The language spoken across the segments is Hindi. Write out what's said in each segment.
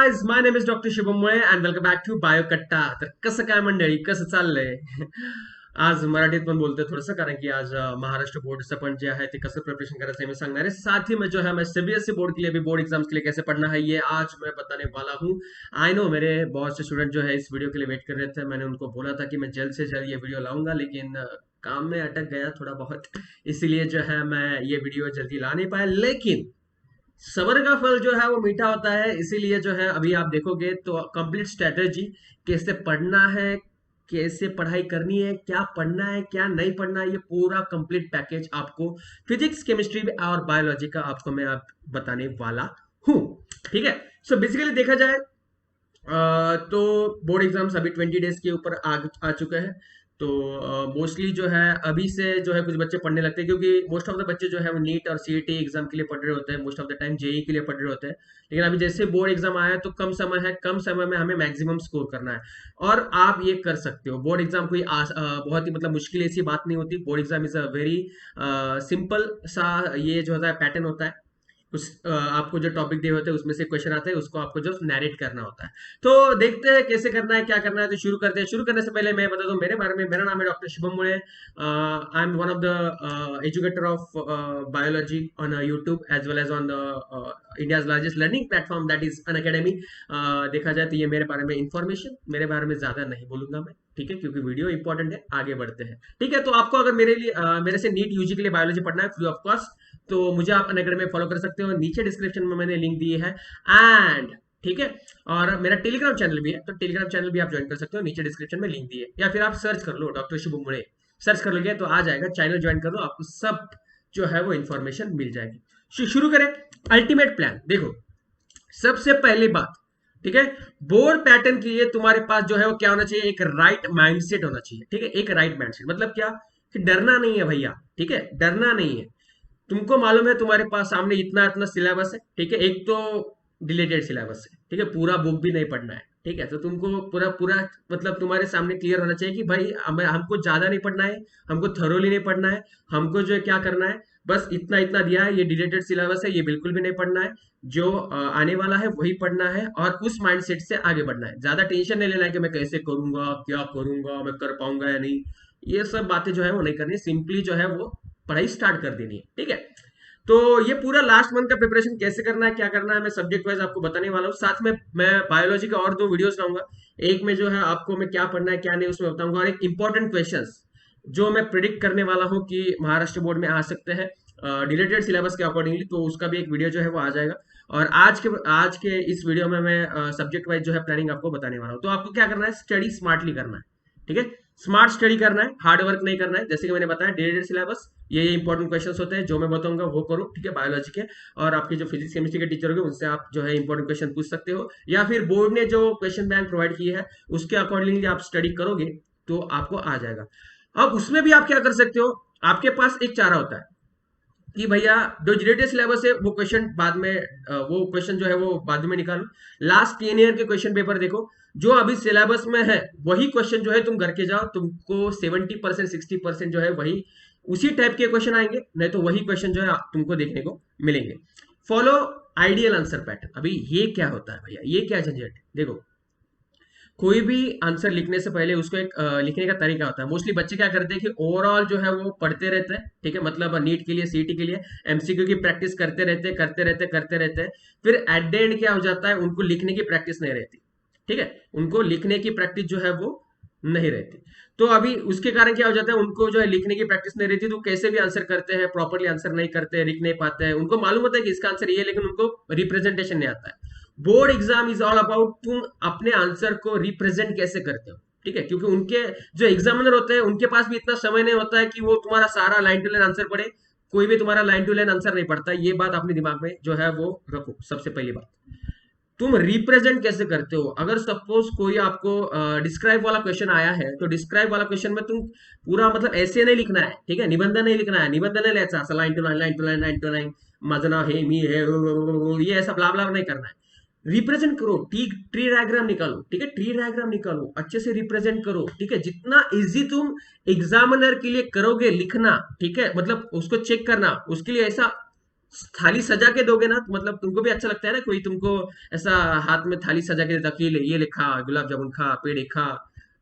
Guys, my name is doctor Shubham Mule and welcome back to Biokatta. तर कसं काय मंडळी, कसं चाललंय? आज मराठीत पण बोलतोय थोडंसं, कारण की आज महाराष्ट्र बोर्डचं पण जे आहे ते कसं प्रिपरेशन करायचं है मैं सांगणार है. साथ ही में जो है मैं सीबीएसई बोर्ड के लिए भी बोर्ड एग्जाम्स के लिए कैसे पढ़ना है ये आज मैं बताने वाला हूँ. आई नो मेरे बहुत से स्टूडेंट जो है इस वीडियो के लिए वेट कर रहे थे. मैंने उनको बोला था कि मैं जल्द से जल्द ये वीडियो लाऊंगा, लेकिन काम में अटक गया थोड़ा बहुत, इसीलिए जो है मैं ये वीडियो जल्दी ला नहीं पाया. लेकिन सबर का फल जो है वो मीठा होता है, इसीलिए जो है अभी आप देखोगे तो कंप्लीट स्ट्रेटेजी, कैसे पढ़ना है, कैसे पढ़ाई करनी है, क्या पढ़ना है क्या नहीं पढ़ना है, ये पूरा कंप्लीट पैकेज आपको फिजिक्स केमिस्ट्री और बायोलॉजी का आपको मैं आप बताने वाला हूँ. ठीक है. सो बेसिकली देखा जाए तो बोर्ड एग्जाम्स अभी 20 डेज के ऊपर आ चुके हैं. तो मोस्टली जो है अभी से जो है कुछ बच्चे पढ़ने लगते हैं, क्योंकि मोस्ट ऑफ द बच्चे जो है वो नीट और सीईटी एग्जाम के लिए पढ़ रहे होते हैं, most of the time JEE के लिए पढ़ रहे होते हैं. लेकिन अभी जैसे बोर्ड एग्जाम आया है तो कम समय है, कम समय में हमें मैक्सिमम स्कोर करना है. और आप ये कर सकते हो. बोर्ड एग्जाम कोई बहुत ही मतलब मुश्किल ऐसी बात नहीं होती. Board exam is a very simple सा ये जो होता है पैटर्न होता है. आपको जो टॉपिक दिए होते हैं उसमें से क्वेश्चन आते हैं, उसको आपको जो नैरेट करना होता है. तो देखते हैं कैसे करना है, क्या करना है. तो शुरू करते हैं. शुरू करने से पहले मैं बता दूं मेरे बारे में. मेरा नाम है doctor Shubham Mule. I am one of the educator of biology on YouTube as well as on the India's largest learning platform that is Unacademy. देखा जाए तो ये मेरे बारे में इंफॉर्मेशन, मेरे बारे में ज्यादा नहीं बोलूंगा मैं. ठीक है, क्योंकि वीडियो इंपॉर्टेंट है. आगे बढ़ते हैं. ठीक है. तो आपको अगर मेरे लिए मेरे से नीट यूजी के लिए बायोलॉजी पढ़ना है फ्री ऑफ कॉस्ट, तो मुझे आप अनअकैडमी में फॉलो कर सकते हो. नीचे डिस्क्रिप्शन में मैंने लिंक दी है. एंड ठीक है. और मेरा टेलीग्राम चैनल भी है, तो टेलीग्राम चैनल भी आप ज्वाइन कर सकते हो. नीचे डिस्क्रिप्शन में लिंक दी है, या फिर आप सर्च कर लो डॉक्टर शुभम मुळे, सर्च कर लोगे तो आ जाएगा. चैनल ज्वाइन कर लो, आपको सब जो है वो इन्फॉर्मेशन मिल जाएगी. शुरू करें. अल्टीमेट प्लान देखो. सबसे पहली बात, ठीक है, बोर्ड पैटर्न के लिए तुम्हारे पास जो है वो क्या होना चाहिए, एक राइट माइंडसेट होना चाहिए. ठीक है, एक राइट माइंडसेट मतलब क्या, कि डरना नहीं है भैया. ठीक है, डरना नहीं है. तुमको मालूम है तुम्हारे पास सामने इतना इतना सिलेबस है. ठीक है, एक तो डिलेटेड सिलेबस है. ठीक है, पूरा बुक भी नहीं पढ़ना है. ठीक है, तो तुमको पूरा पूरा मतलब तुम्हारे सामने क्लियर होना चाहिए कि भाई हमको ज्यादा नहीं पढ़ना है, हमको थरोली नहीं पढ़ना है. हमको जो है क्या करना है, बस इतना इतना दिया है, ये डिलेटेड सिलेबस है, ये बिल्कुल भी नहीं पढ़ना है. जो आने वाला है वही पढ़ना है, और उस माइंडसेट से आगे बढ़ना है. ज्यादा टेंशन नहीं लेना है कि मैं कैसे करूंगा, क्या करूंगा, मैं कर पाऊंगा या नहीं. ये सब बातें जो है वो नहीं करनी. सिंपली जो है वो पढ़ाई स्टार्ट कर देनी है. ठीक है. तो ये पूरा लास्ट मंथ का प्रिपरेशन कैसे करना है, क्या करना है, मैं सब्जेक्ट वाइज आपको बताने वाला हूँ. साथ में मैं बायोलॉजी का और 2 वीडियोस लाऊंगा. एक में जो है आपको मैं क्या पढ़ना है क्या नहीं उसमें बताऊंगा, और एक इंपॉर्टेंट क्वेश्चंस जो मैं प्रिडिक्ट करने वाला हूँ कि महाराष्ट्र बोर्ड में आ सकते हैं रिलेटेड सिलेबस के अकॉर्डिंगली, तो उसका भी एक वीडियो जो है वो आ जाएगा. और आज के इस वीडियो में मैं सब्जेक्ट वाइज जो है प्लानिंग आपको बताने वाला हूँ. तो आपको क्या करना है, स्टडी स्मार्टली करना है. ठीक है, स्मार्ट स्टडी करना है, हार्ड वर्क नहीं करना है. जैसे कि मैंने बताया डिलेटेड सिलेबस, ये इंपॉर्टेंट क्वेश्चंस होते हैं जो मैं बताऊंगा वो करो. ठीक है, बायोलॉजी के. और आपके जो फिजिक्स केमिस्ट्री के टीचर होंगे उनसे आप जो है इंपॉर्टेंट क्वेश्चन पूछ सकते हो, या फिर बोर्ड ने जो क्वेश्चन बैंक प्रोवाइड किए है उसके अकॉर्डिंगली आप स्टडी करोगे तो आपको आ जाएगा. अब उसमें भी आप क्या कर सकते हो, आपके पास एक चारा होता है कि भैया जो रिलेटेड सिलेबस है वो क्वेश्चन बाद में वो क्वेश्चन जो है वो बाद में निकालो. लास्ट 10 ईयर के क्वेश्चन पेपर देखो, जो अभी सिलेबस में है वही क्वेश्चन जो है तुम करके जाओ. तुमको 70% 60% जो है वही उसी टाइप के क्वेश्चन आएंगे, नहीं तो वही क्वेश्चन जो है तुमको देखने को मिलेंगे. Follow ideal answer pattern. अभी ये क्या होता है भैया, ये क्या झंझट है. देखो, कोई भी आंसर लिखने से पहले उसको एक लिखने का तरीका होता है. मोस्टली बच्चे क्या करते हैं कि ओवरऑल जो है वो पढ़ते रहते हैं. ठीक है, मतलब नीट के लिए सीईटी के लिए एमसीक्यू की प्रैक्टिस करते रहते हैं. फिर एट द एंड क्या हो जाता है, उनको लिखने की प्रैक्टिस नहीं रहती. ठीक है, उनको लिखने की प्रैक्टिस जो है वो नहीं रहती. तो अभी उसके कारण क्या हो जाता है, उनको जो है लिखने की प्रैक्टिस नहीं रहती, तो कैसे भी आंसर करते हैं, प्रॉपरली आंसर नहीं करते, लिख नहीं पाते हैं. उनको मालूम होता है कि इसका आंसर ये है, लेकिन उनको रिप्रेजेंटेशन नहीं आता है. Board exam is all about तुम अपने आंसर को रिप्रेजेंट कैसे करते हो. ठीक है, क्योंकि उनके जो एग्जामिनर होते हैं उनके पास भी इतना समय नहीं होता है कि वो तुम्हारा सारा लाइन टू लाइन आंसर पढ़े. कोई भी तुम्हारा लाइन टू लाइन आंसर नहीं पढ़ता. ये बात अपने दिमाग में जो है वो रखो. सबसे पहली बात, तुम रिप्रेजेंट कैसे करते हो. अगर सपोज कोई आपको डिस्क्राइब वाला क्वेश्चन आया है, तो डिस्क्राइब वाला क्वेश्चन में तुम पूरा मतलब ऐसे नहीं लिखना है. ठीक है, निबंध नहीं लिखना है. निबंध नहीं लिहायचा असं line to line line to line line to line, माझं नाव हे, मी हे, ये ऐसा ब्ला ब्ला नहीं करना है. रिप्रेजेंट करो. ट्री डायग्राम निकालो. ठीक है, ट्री डायग्राम निकालो, अच्छे से रिप्रेजेंट करो. ठीक है, जितना इजी तुम एग्जामिनर के लिए करोगे लिखना, ठीक है, मतलब उसको चेक करना, उसके लिए ऐसा थाली सजा के दोगे ना, तो मतलब तुमको भी अच्छा लगता है ना, कोई तुमको ऐसा हाथ में थाली सजा के देता कि ये लिखा गुलाब जामुन खा, पेड़े खा,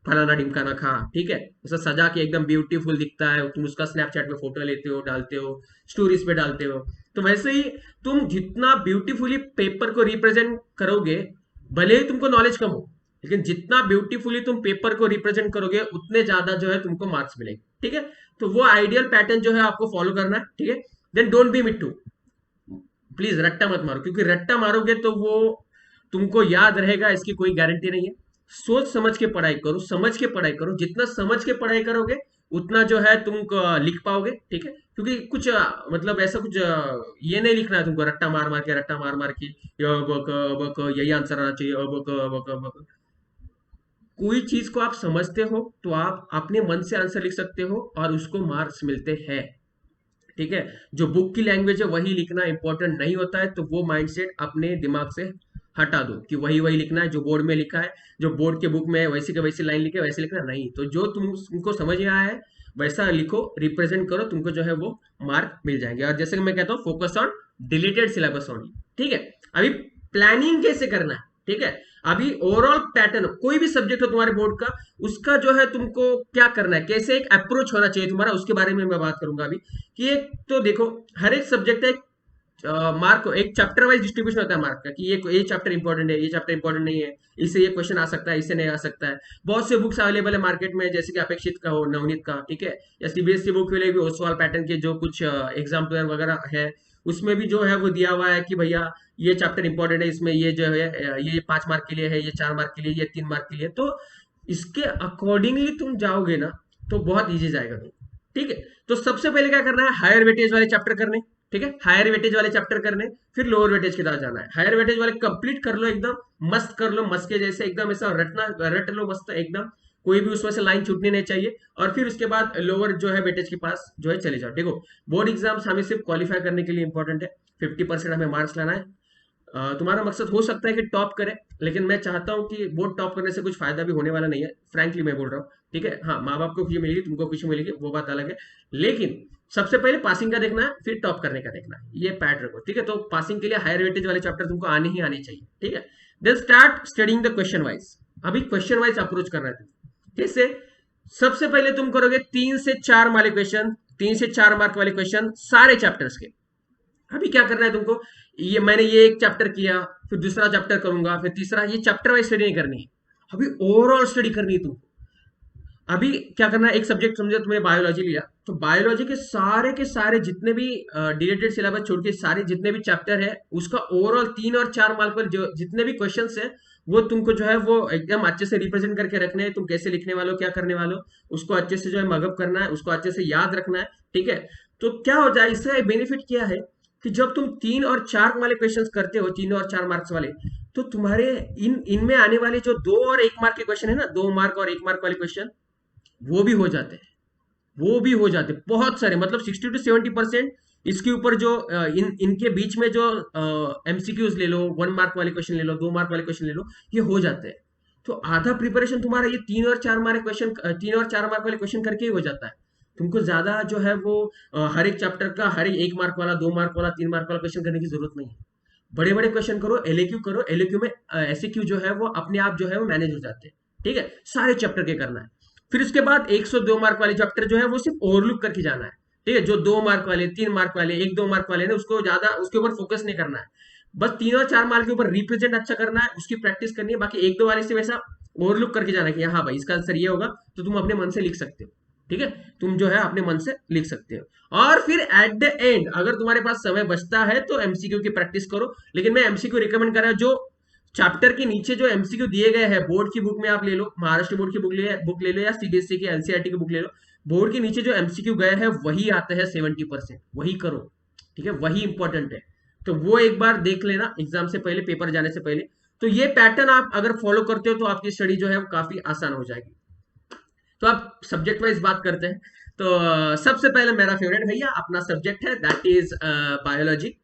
फलाना ढिमकाना खा, ठीक है, ऐसा सजा के एकदम ब्यूटीफुल दिखता है, तुम उसका स्नैपचैट पे फोटो लेते हो, डालते हो, स्टोरीज पे डालते हो। तो वैसे ही तुम जितना ब्यूटीफुली पेपर को रिप्रेजेंट करोगे, भले ही तुमको नॉलेज कम हो, लेकिन जितना ब्यूटीफुली तुम पेपर को रिप्रेजेंट करोगे उतने ज्यादा जो है तुमको मार्क्स मिलेंगे, ठीक है। तो वो आइडियल पैटर्न जो है आपको फॉलो करना है, ठीक है। देन डोंट बी मिट्टू, प्लीज रट्टा मत मारो, क्योंकि रट्टा मारोगे तो वो तुमको याद रहेगा इसकी कोई गारंटी नहीं है। सोच समझ के पढ़ाई करो, समझ के पढ़ाई करो, जितना समझ के पढ़ाई करोगे उतना जो है तुम लिख पाओगे, ठीक है। क्योंकि कुछ मतलब ऐसा कुछ ये नहीं लिखना है तुमको रट्टा मार मार के, रट्टा मार मार के यही आंसर आना चाहिए, अब कोई चीज को आप समझते हो तो आप अपने मन से आंसर लिख सकते हो और उसको मार्क्स मिलते हैं, ठीक है। जो बुक की लैंग्वेज है वही लिखना इंपॉर्टेंट नहीं होता है, तो वो माइंडसेट अपने दिमाग से हटा दो कि वही वही लिखना है जो बोर्ड में लिखा है, जो बोर्ड के बुक में है वैसी के वैसी लाइन लिखे वैसे लिखना नहीं। तो जो तुमको समझ में आया है वैसा लिखो, रिप्रेजेंट करो, तुमको जो है वो मार्क मिल जाएंगे। और जैसे कि मैं कहता हूँ, focus on deleted syllabus only, ठीक है। अभी प्लानिंग कैसे करना है, ठीक है। अभी ओवरऑल पैटर्न, कोई भी सब्जेक्ट हो तुम्हारे बोर्ड का, उसका जो है तुमको क्या करना है, कैसे एक अप्रोच होना चाहिए तुम्हारा, उसके बारे में मैं बात करूंगा अभी। कि एक तो देखो, हर एक सब्जेक्ट है मार्क, एक चैप्टर वाइज डिस्ट्रीब्यूशन होता है मार्क का, कि ये चैप्टर इंपॉर्टेंट है, ये चैप्टर इंपॉर्टेंट नहीं है, इससे ये क्वेश्चन आ सकता है, इससे नहीं आ सकता है। बहुत से बुक्स अवेलेबल है मार्केट में, जैसे कि अपेक्षित का हो, नवनीत का, ठीक है, या सीबीएसई बुक के लिए भी ओसवाल पैटर्न के जो कुछ एग्जाम पेपर वगैरह है, उसमें भी जो है वो दिया हुआ है कि भैया ये चैप्टर इंपॉर्टेंट है, इसमें ये जो है ये 5 मार्क के लिए है, ये 4 मार्क के लिए, ये 3 मार्क के लिए। तो इसके अकॉर्डिंगली तुम जाओगे ना तो बहुत ईजी जाएगा तुम, ठीक है। तो सबसे पहले क्या करना है, हायर वेटेज वाले चैप्टर करने, ठीक है, हायर वेटेज वाले चैप्टर करने, फिर लोअर वेटेज की तरफ जाना है। हायर वेटेज वाले कंप्लीट कर लो, एकदम मस्त कर लो, मस्त के जैसे एकदम ऐसा रटना, रट लो मस्त एकदम, कोई भी उसमें से लाइन छूटनी नहीं चाहिए। और फिर उसके बाद लोअर जो है वेटेज के पास जो है चले जाओ। देखो, बोर्ड एग्जाम्स हमें सिर्फ क्वालिफाई करने के लिए इंपॉर्टेंट है, 50% हमें मार्क्स लाना है। तुम्हारा मकसद हो सकता है कि टॉप करे, लेकिन मैं चाहता हूं कि बोर्ड टॉप करने से कुछ फायदा भी होने वाला नहीं है, फ्रैंकली मैं बोल रहा हूँ, ठीक है। हाँ, माँ बाप को खुशी मिलेगी, तुमको खुशी मिलेगी, वो बात अलग है, लेकिन सबसे पहले पासिंग का देखना है, फिर टॉप करने का देखना है, ये पैट रखो, ठीक है। तो पासिंग के लिए हायर वेटेज वाले चैप्टर तुमको आने ही आने चाहिए, ठीक है। Then start studying the question wise. अभी क्वेश्चन वाइज अप्रोच करना है तुम, जैसे सबसे पहले तुम करोगे 3 से 4 वाले क्वेश्चन, 3 से 4 मार्क वाले क्वेश्चन सारे चैप्टर्स के। अभी क्या करना है तुमको, ये मैंने ये एक चैप्टर किया, फिर दूसरा चैप्टर करूंगा, फिर तीसरा, ये चैप्टर वाइज स्टडी नहीं करनी है, अभी ओवरऑल स्टडी करनी है तुमको। अभी क्या करना है, एक सब्जेक्ट समझो तुमने बायोलॉजी लिया, तो बायोलॉजी के सारे जितने भी डिलेटेड सिलेबस छोड़ के सारे जितने भी चैप्टर है, उसका ओवरऑल 3 और 4 मार्क पर जो जितने भी क्वेश्चन है, वो तुमको जो है वो एकदम अच्छे से रिप्रेजेंट करके रखने हैं, तुम कैसे लिखने वाले हो, क्या करने वाले हो, उसको अच्छे से जो है मगअप करना है, उसको अच्छे से याद रखना है, ठीक है। तो क्या हो जाए, इससे बेनिफिट क्या है कि जब तुम 3 और 4 वाले क्वेश्चंस करते हो, 3 और 4 मार्क्स वाले, तो तुम्हारे इनमें आने वाले जो 2 और 1 मार्क के क्वेश्चन है ना, 2 मार्क और 1 मार्क वाले क्वेश्चन, वो भी हो जाते हैं, वो भी हो जाते हैं बहुत सारे, मतलब 60 to 70% इसके ऊपर जो इनके बीच में जो एमसीक्यूज ले लो, 1 मार्क वाले क्वेश्चन ले लो, 2 मार्क वाले क्वेश्चन ले लो, ये हो जाते हैं। तो आधा प्रिपरेशन तुम्हारा ये 3 और 4 मार्क वाले क्वेश्चन करके ही हो जाता है। तुमको ज्यादा जो है वो हर एक चैप्टर का हर एक 1 मार्क वाला, 2 मार्क वाला, 3 मार्क वाला क्वेश्चन करने की जरूरत नहीं है। बड़े बड़े क्वेश्चन करो, एलएक्यू करो, एलएक्यू में एसएक्यू जो है वो अपने आप जो है वो मैनेज हो जाते हैं, ठीक है। सारे चैप्टर के करना है। फिर उसके बाद 102 मार्क वाले चैप्टर जो है वो सिर्फ ओवरलुक करके जाना है, ठीक है। जो 2 मार्क वाले, 3 मार्क वाले, 1-2 मार्क वाले ना, उसको ज्यादा उसके ऊपर फोकस नहीं करना है। बस 3 और 4 मार्क के ऊपर रिप्रेजेंट अच्छा करना है, उसकी प्रैक्टिस करनी है। बाकी 1-2 वाले से वैसा ओवरलुक करके जाना है कि हाँ भाई इसका आंसर ये होगा, तो तुम अपने मन से लिख सकते हो, ठीक है। तुम जो है अपने मन से लिख सकते हो। और फिर एट द एंड अगर तुम्हारे पास समय बचता है तो एमसीक्यू की प्रैक्टिस करो, लेकिन मैं एमसीक्यू रिकमेंड कर रहा हूं जो चैप्टर के नीचे जो एमसीक्यू दिए गए हैं, बोर्ड की बुक में आप ले लो, महाराष्ट्र बोर्ड की बुक ले लो या सीबीएसई की एनसीईआरटी की बुक ले लो, बोर्ड के नीचे जो एमसीक्यू गए हैं वही आते हैं 70%, वही करो, ठीक है, वही इंपॉर्टेंट है। तो वो एक बार देख लेना एग्जाम से पहले, पेपर जाने से पहले। तो ये पैटर्न आप अगर फॉलो करते हो तो आपकी स्टडी जो है वो काफी आसान हो जाएगी। तो आप सब्जेक्ट वाइज बात करते हैं। तो सबसे पहले मेरा फेवरेट भैया अपना सब्जेक्ट है, दैट इज बायोलॉजी।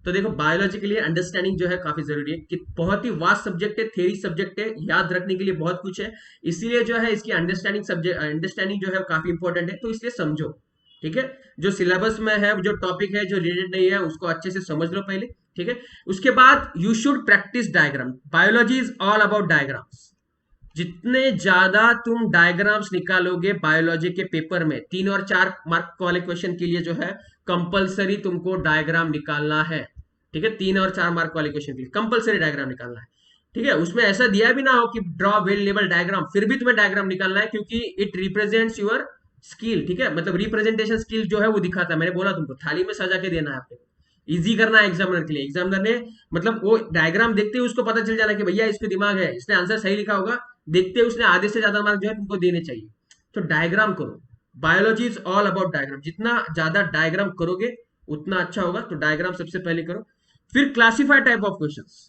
तो देखो, बायोलॉजी के लिए अंडरस्टैंडिंग जो है काफी जरूरी है, कि बहुत ही वास्ट सब्जेक्ट है, थ्योरी सब्जेक्ट है, याद रखने के लिए बहुत कुछ है, इसीलिए जो है इसकी अंडरस्टैंडिंग जो है काफी इंपॉर्टेंट है, तो इसलिए समझो, ठीक है, जो सिलेबस में है, जो टॉपिक है, जो रिलेटेड नहीं है, उसको अच्छे से समझ लो पहले। ठीक है, उसके बाद you should practice diagram. Biology is all about diagrams. जितने ज्यादा तुम डायग्राम्स निकालोगे बायोलॉजी के पेपर में, 3 और 4 मार्क वाले क्वेश्चन के लिए जो है कंपलसरी तुमको डायग्राम निकालना है। ठीक है, 3 और 4 मार्क वाले क्वेश्चन के लिए कंपलसरी डायग्राम निकालना है। ठीक है, उसमें ऐसा दिया भी ना हो कि ड्रॉ वेल लेबल डायग्राम, फिर भी तुम्हें डायग्राम निकालना है, क्योंकि इट रिप्रेजेंट्स योर स्किल। ठीक है, मतलब रिप्रेजेंटेशन स्किल जो है वो दिखाता है। मैंने बोला तुमको थाली में सजा के देना है आपको, इजी करना है एग्जामिनर के लिए। एग्जामिनर ने मतलब वो डायग्राम देखते ही उसको पता चल जाना कि भैया इसको दिमाग है, इसने आंसर सही लिखा होगा, देखते ही उसने आधे से ज्यादा मार्क जो है तुमको देने चाहिए। तो डायग्राम करो। Biology is all about diagram. जितना ज्यादा डायग्राम करोगे उतना अच्छा होगा। तो डायग्राम सबसे पहले करो। फिर classify type of questions.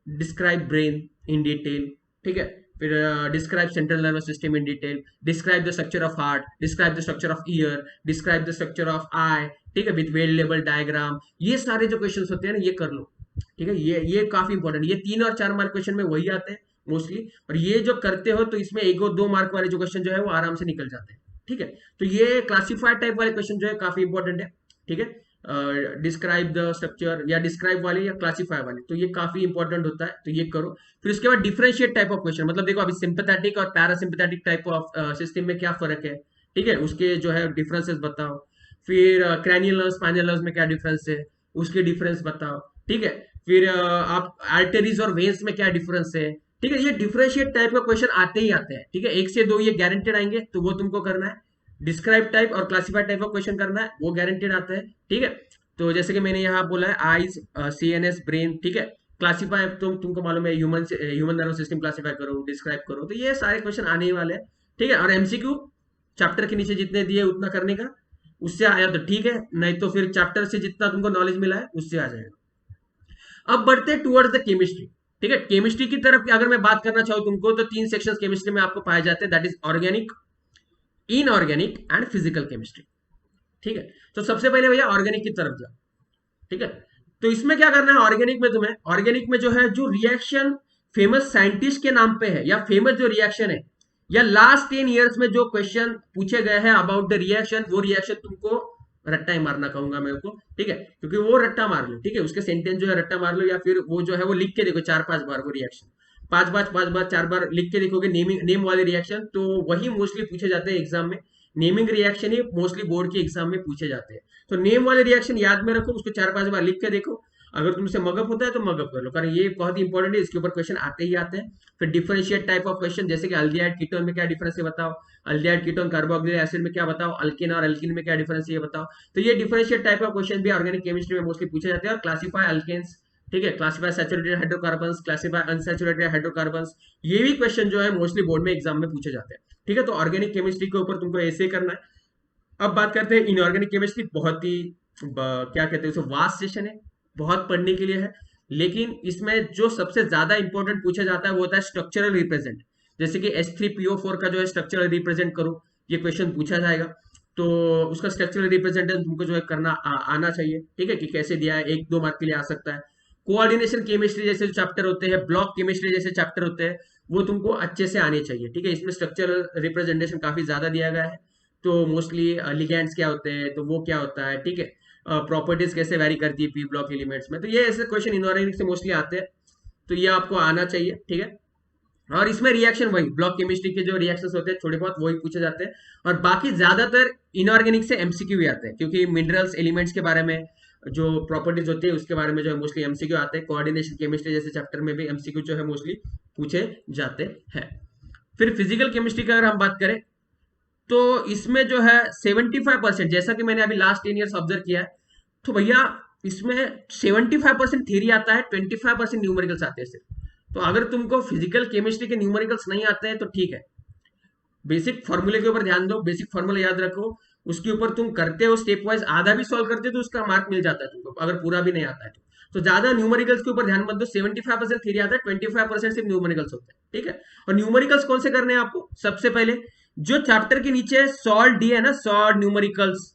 Describe brain in detail. ठीक है, फिर describe central nervous system in detail, describe the structure of heart, describe the structure of ear, describe the structure of eye. ठीक है, विद वेल लेवल डायग्राम। ये सारे जो क्वेश्चंस होते हैं ना, ये कर लो। ठीक है, ये काफी इंपॉर्टेंट। ये 3 और 4 मार्क क्वेश्चन में वही आते हैं मोस्टली। और ये जो करते हो तो इसमें 1 और 2 मार्क वाले जो क्वेश्चन जो है वो आराम से निकल जाते हैं। ठीक है, तो ये क्लासिफाइड टाइप वाले क्वेश्चन जो है काफी इंपॉर्टेंट है। ठीक है, डिस्क्राइब द स्ट्रक्चर या डिस्क्राइब वाले या क्लासीफाई वाले, तो ये काफी इंपॉर्टेंट होता है, तो ये करो। फिर उसके बाद डिफरेंशिएट टाइप ऑफ क्वेश्चन, मतलब देखो अभी सिंपैथेटिक और पैरासिम्पैथेटिक टाइप ऑफ सिस्टम में क्या फर्क है। ठीक है, उसके जो है डिफरेंसेस बताओ। फिर क्रैनियल नर्व स्पाइनल नर्व में क्या डिफरेंस है, उसके डिफरेंस बताओ। ठीक है, फिर आप आर्टरीज और वेन्स में क्या डिफरेंस है। ठीक है, ये डिफरेंशिएट टाइप का क्वेश्चन आते ही आते हैं। ठीक है, 1 से 2 ये गारंटेड आएंगे, तो वो तुमको करना है। डिस्क्राइब टाइप और क्लासिफाइड टाइप का क्वेश्चन करना है, वो गारंटेड आता है। ठीक है, तो जैसे कि मैंने यहाँ बोला है आईज, सीएनएस, ब्रेन। ठीक है, क्लासीफाई तो तुमको मालूम है, ह्यूमन नर्वस सिस्टम क्लासीफाई करो, डिस्क्राइब करो, तो ये सारे क्वेश्चन आने ही वाले हैं। ठीक है, और एमसीक्यू चैप्टर के नीचे जितने दिए उतना करने का। उससे आया तो ठीक है, नहीं तो फिर चैप्टर से जितना तुमको नॉलेज मिला है उससे आ जाएगा। अब बढ़ते हैं टुवर्ड्स द केमिस्ट्री। ठीक है, केमिस्ट्री की तरफ अगर मैं बात करना चाहूँ तुमको, तो 3 सेक्शंस केमिस्ट्री में आपको पाए जाते हैं, that is organic, inorganic and physical chemistry. ठीक है, तो सबसे पहले भैया ऑर्गेनिक की तरफ जाओ। ठीक है, तो इसमें क्या करना है ऑर्गेनिक में तुम्हें, ऑर्गेनिक में जो है जो रिएक्शन फेमस साइंटिस्ट के नाम पे है, या फेमस जो रिएक्शन है, या लास्ट 10 ईयर्स में जो क्वेश्चन पूछे गए हैं अबाउट द रिएक्शन, वो रिएक्शन तुमको रट्टा ही मारना कहूंगा मैं को। ठीक है, क्योंकि वो रट्टा मार लो। ठीक है, उसके सेंटेंस जो है रट्टा मार लो, या फिर वो जो है वो लिख के देखो 4-5 बार वो रिएक्शन, 5 बार 4 बार लिख के देखोगे नेमिंग नेम वाले रिएक्शन, तो वही मोस्टली पूछे जाते हैं एग्जाम में। नेमिंग रिएक्शन ही मोस्टली बोर्ड के एग्जाम में पूछे जाते हैं। तो नेम वाले रिएक्शन याद में रखो, उसको 4-5 बार लिख के देखो। अगर तुमसे मगअप होता है तो मगअप कर लो, कारण ये बहुत ही इंपॉर्टेंट है, इसके ऊपर क्वेश्चन आते ही आते हैं। फिर डिफरेंशिएट टाइप ऑफ क्वेश्चन, जैसे कि अल्डिहाइड कीटोन में क्या डिफरेंस है बताओ, अल्डिहाइड कीटोन कार्बोक्सिलिक एसिड में क्या बताओ, अल्किन और अल्किन में क्या डिफरेंस है ये बताओ। तो ये डिफरेंशिएट टाइप ऑफ क्वेश्चन भी ऑर्गेनिक केमिस्ट्री में मोस्टली पूछे जाते हैं। और क्लासीफाई अल्केन्स। ठीक है, classify saturated hydrocarbons, classify unsaturated hydrocarbons, ये भी क्वेश्चन जो है मोस्टली बोर्ड में एग्जाम में पूछे जाते हैं। ठीक है, तो ऑर्गेनिक केमिस्ट्री के ऊपर तुमको ऐसे करना है। अब बात करते हैं इनऑर्गेनिक केमिस्ट्री। बहुत ही क्या कहते हैं उसे, वास्ट सेशन है, बहुत पढ़ने के लिए है। लेकिन इसमें जो सबसे ज्यादा इंपॉर्टेंट पूछा जाता है वो होता है स्ट्रक्चरल रिप्रेजेंट। जैसे कि H3PO4 का जो है स्ट्रक्चरल रिप्रेजेंट करो, ये क्वेश्चन पूछा जाएगा। तो उसका स्ट्रक्चरल रिप्रेजेंटेशन तुमको जो है करना आना चाहिए। ठीक है, कि कैसे दिया है, 1-2 मार्क के लिए आ सकता है। कोऑर्डिनेशन केमिस्ट्री जैसे चैप्टर होते हैं, ब्लॉक केमिस्ट्री जैसे चैप्टर होते हैं, वो तुमको अच्छे से आने चाहिए। ठीक है, इसमें स्ट्रक्चरल रिप्रेजेंटेशन काफी ज्यादा दिया गया है। तो मोस्टली लिगेंड्स क्या होते हैं, तो वो क्या होता है। ठीक है, प्रॉपर्टीज कैसे वैरी करती है पी ब्लॉक एलिमेंट्स में, तो ये ऐसे क्वेश्चन इनऑर्गेनिक से मोस्टली आते हैं। तो ये आपको आना चाहिए। ठीक है, और इसमें रिएक्शन वही ब्लॉक केमिस्ट्री के जो रिएक्शंस होते हैं थोड़े बहुत वही पूछे जाते हैं। और बाकी ज्यादातर इनऑर्गेनिक से एमसीक्यू भी आते हैं, क्योंकि मिनरल्स एलिमेंट्स के बारे में जो प्रॉपर्टीज होती है उसके बारे में जो है मोस्टली एमसीक्यू आते हैं। कोऑर्डिनेशन केमिस्ट्री जैसे चैप्टर में भी एमसीक्यू जो है मोस्टली पूछे जाते हैं। फिर फिजिकल केमिस्ट्री की अगर हम बात करें, तो इसमें जो है 75%, जैसा कि मैंने अभी लास्ट 10 ईयर्स ऑब्जर्व किया है, तो भैया इसमें 75% थ्योरी आता है, 25% न्यूमेरिकल्स आते हैं सिर्फ। तो अगर तुमको फिजिकल केमिस्ट्री के न्यूमेरिकल्स नहीं आते हैं तो ठीक है, बेसिक फॉर्मूले के ऊपर ध्यान दो, बेसिक फॉर्मूला याद रखो, उसके ऊपर तुम करते हो स्टेप वाइज, आधा भी सॉल्व करते हो तो उसका मार्क मिल जाता है तुमको, अगर पूरा भी नहीं आता है तो ज्यादा न्यूमेरिकल्स के ऊपर ध्यान मत दो। 75% थ्योरी आता है, 25% सिर्फ न्यूमेरिकल्स होते हैं। ठीक है, और न्यूमेरिकल्स कौन से करने हैं आपको, सबसे पहले जो चैप्टर के नीचे सॉल्व डी है ना, सॉल्व न्यूमेरिकल्स,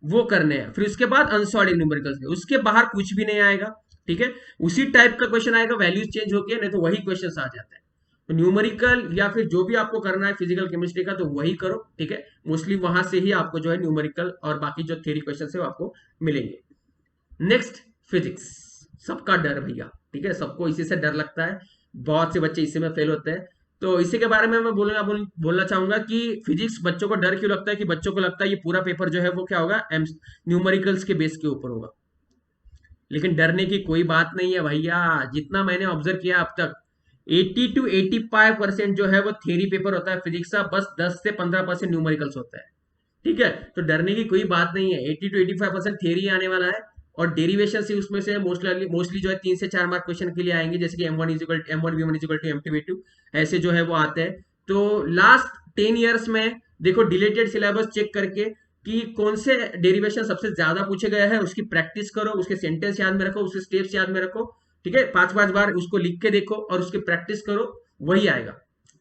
वो करने हैं। फिर उसके बाद अनसॉल्व न्यूमेरिकल्स, उसके बाहर कुछ भी नहीं आएगा। ठीक है, उसी टाइप का क्वेश्चन आएगा, वैल्यूज चेंज होके, नहीं तो वही क्वेश्चन आ जाता है। तो न्यूमेरिकल या फिर जो भी आपको करना है फिजिकल केमिस्ट्री का तो वही करो, ठीक है। मोस्टली वहां से ही आपको जो है न्यूमेरिकल और बाकी जो थ्योरी क्वेश्चन है वो आपको मिलेंगे। Next, physics. सबका डर भैया, ठीक है, सबको इसी से डर लगता है, बहुत से बच्चे इसी में फेल होते हैं। तो इसी के बारे में मैं बोलना चाहूंगा कि फिजिक्स बच्चों को डर क्यों लगता है, कि बच्चों को लगता है ये पूरा पेपर जो है वो क्या होगा, न्यूमेरिकल्स के बेस के ऊपर होगा। लेकिन डरने की कोई बात नहीं है भैया। जितना मैंने ऑब्जर्व किया अब तक, 80 to 85% जो है वो थियरी पेपर होता है फिजिक्स का, बस 10 से 15% न्यूमेरिकल्स होता है, ठीक है। तो डरने की कोई बात नहीं है, 80 to 85% थियरी आने वाला है, और डेरिवेशन से उसमें से मोस्टली जो है 3 से 4 मार्क क्वेश्चन के लिए आएंगे, जैसे कि M1 = M1 V1 = M2 V2, ऐसे जो है वो आते हैं। तो लास्ट 10 ईयर्स में देखो डिलेटेड सिलेबस चेक करके कि कौन से डेरिवेशन सबसे ज्यादा पूछे गए हैं, उसकी प्रैक्टिस करो, उसके सेंटेंस याद में रखो, उसके स्टेप्स याद में रखो, ठीक है। 5 5 बार उसको लिख के देखो और उसकी प्रैक्टिस करो, वही आएगा,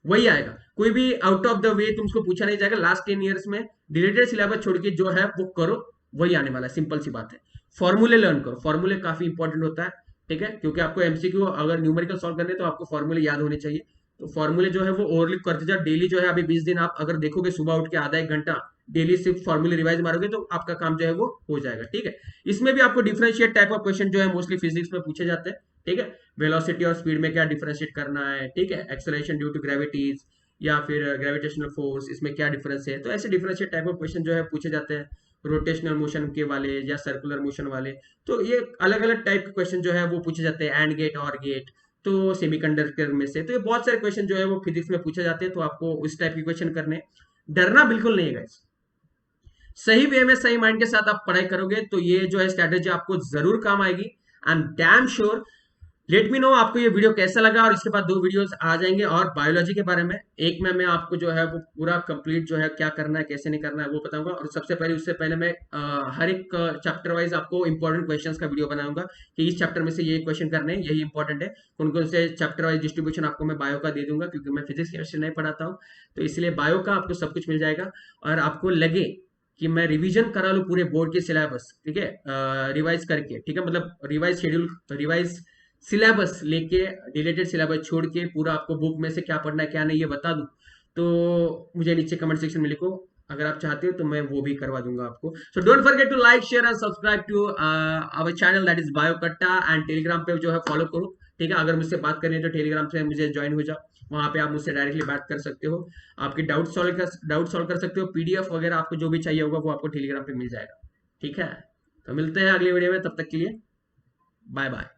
वही आएगा। कोई भी आउट ऑफ द वे तुमको पूछा नहीं जाएगा। लास्ट 10 ईयर्स में रिलेटेड सिलेबस छोड़ के जो है वो करो, वही आने वाला है, सिंपल सी बात है। फॉर्मूले लर्न करो, फॉर्मूले काफी इंपॉर्टेंट होता है, ठीक है, क्योंकि आपको एमसीक्यू अगर न्यूमेरिकल सॉल्व करने तो आपको फॉर्मूले याद होने चाहिए। तो फॉर्मूले जो है वो ओवरलिप करते जाओ डेली, जो है अभी 20 दिन आप अगर देखोगे सुबह उठ के आधा 1 घंटा डेली सिर्फ फॉर्मूले रिवाइज मारोगे तो आपका काम जो है वो हो जाएगा, ठीक है। इसमें भी आपको डिफरेंशिएट टाइप ऑफ क्वेश्चन जो है मोस्टली फिजिक्स में पूछे जाते हैं, ठीक है। वेलोसिटी और स्पीड में क्या डिफरेंशिएट करना है, ठीक है, एक्सेलरेशन ड्यू टू ग्रेविटीज या फिर ग्रेविटेशनल फोर्स, इसमें क्या डिफरेंस है, तो ऐसे डिफरेंशिएट टाइप ऑफ क्वेश्चन जो है पूछे जाते हैं। रोटेशनल मोशन के वाले या सर्कुलर मोशन वाले, तो ये अलग अलग टाइप के क्वेश्चन जो है वो पूछे जाते हैं। एंड गेट और गेट, तो सेमीकंडक्टर में से, तो ये बहुत सारे क्वेश्चन जो है वो फिजिक्स में पूछे जाते हैं, तो आपको उस टाइप के क्वेश्चन करने, डरना बिल्कुल नहीं है गाइस। सही वे में सही माइंड के साथ आप पढ़ाई करोगे तो ये जो है स्ट्रेटेजी आपको जरूर काम आएगी। I am damn sure. Let me know आपको ये वीडियो कैसा लगा, और इसके बाद 2 वीडियोस आ जाएंगे और बायोलॉजी के बारे में। एक में मैं आपको जो है वो पूरा कंप्लीट जो है क्या करना है कैसे नहीं करना है वो बताऊंगा, और सबसे पहले उससे पहले मैं हर एक चैप्टर वाइज आपको इंपॉर्टेंट क्वेश्चंस का वीडियो बनाऊंगा कि इस चैप्टर में से ये क्वेश्चन करने हैं, यही इंपॉर्टेंट है। कौन कौन से चैप्टर वाइज डिस्ट्रीब्यूशन आपको मैं बायो का दे दूंगा, क्योंकि मैं फिजिक्स केमिस्ट्री नहीं पढ़ाता हूँ, तो इसलिए बायो का आपको सब कुछ मिल जाएगा। और आपको लगे कि मैं रिवीजन करा लूँ पूरे बोर्ड के सिलेबस, ठीक है, रिवाइज करके, ठीक है, मतलब रिवाइज शेड्यूल, रिवाइज सिलेबस लेके, रिलेटेड सिलेबस छोड़ के पूरा आपको बुक में से क्या पढ़ना है क्या नहीं ये बता दूं, तो मुझे नीचे कमेंट सेक्शन में लिखो। अगर आप चाहते हो तो मैं वो भी करवा दूंगा आपको। So don't forget to like share and subscribe to our channel that is Biokatta, and Telegram पे जो है फॉलो करो, ठीक है। अगर मुझसे बात करनी है तो टेलीग्राम से मुझे ज्वाइन हो जाओ, वहां पे आप मुझसे डायरेक्टली बात कर सकते हो, आपके डाउट सॉल्व कर सकते हो। पीडीएफ वगैरह आपको जो भी चाहिए होगा वो आपको टेलीग्राम पे मिल जाएगा, ठीक है। तो मिलते हैं अगली वीडियो में, तब तक के लिए बाय बाय।